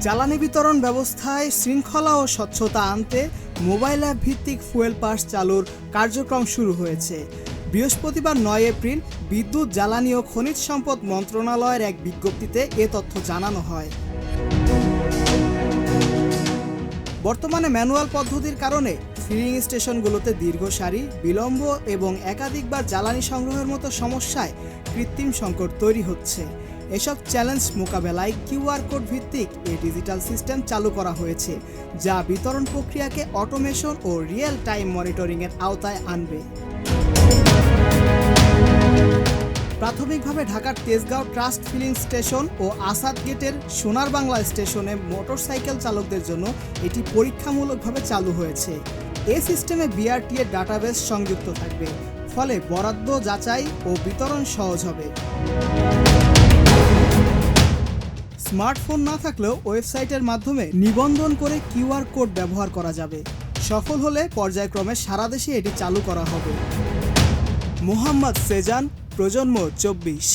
জ্বালানি বিতরণ ব্যবস্থায় শৃঙ্খলা ও স্বচ্ছতা আনতে মোবাইল অ্যাপ ভিত্তিক ফুয়েল পাস চালুর কার্যক্রম শুরু হয়েছে। বৃহস্পতিবার ৯ এপ্রিল বিদ্যুৎ, জ্বালানি ও খনিজ সম্পদ মন্ত্রণালয়ের এক বিজ্ঞপ্তিতে এ তথ্য জানানো হয়। বর্তমানে ম্যানুয়াল পদ্ধতির কারণে ফিলিং স্টেশনগুলোতে দীর্ঘ সারি, বিলম্ব এবং একাধিকবার জ্বালানি সংগ্রহের মতো সমস্যায় কৃত্রিম সংকট তৈরি হচ্ছে। এসব চ্যালেঞ্জ মোকাবেলায় কিউআর কোড ভিত্তিক এই ডিজিটাল সিস্টেম চালু করা হয়েছে, যা বিতরণ প্রক্রিয়াকে অটোমেশন ও রিয়েল টাইম মনিটরিংয়ের আওতায় আনবে। প্রাথমিকভাবে ঢাকার তেজগাঁও ট্রাস্ট ফিলিং স্টেশন ও আসাদ গেটের সোনার বাংলা স্টেশনে মোটরসাইকেল চালকদের জন্য এটি পরীক্ষামূলকভাবে চালু হয়েছে। এই সিস্টেমে বিআরটি-এর ডাটাবেস সংযুক্ত থাকবে, ফলে বরাদ্দ, যাচাই ও বিতরণ সহজ হবে। স্মার্টফোন না থাকলেও ওয়েবসাইটের মাধ্যমে নিবন্ধন করে কিউআর কোড ব্যবহার করা যাবে। সফল হলে পর্যায়ক্রমে সারা দেশে এটি চালু করা হবে। মোহাম্মদ সেজান, প্রজন্ম 24।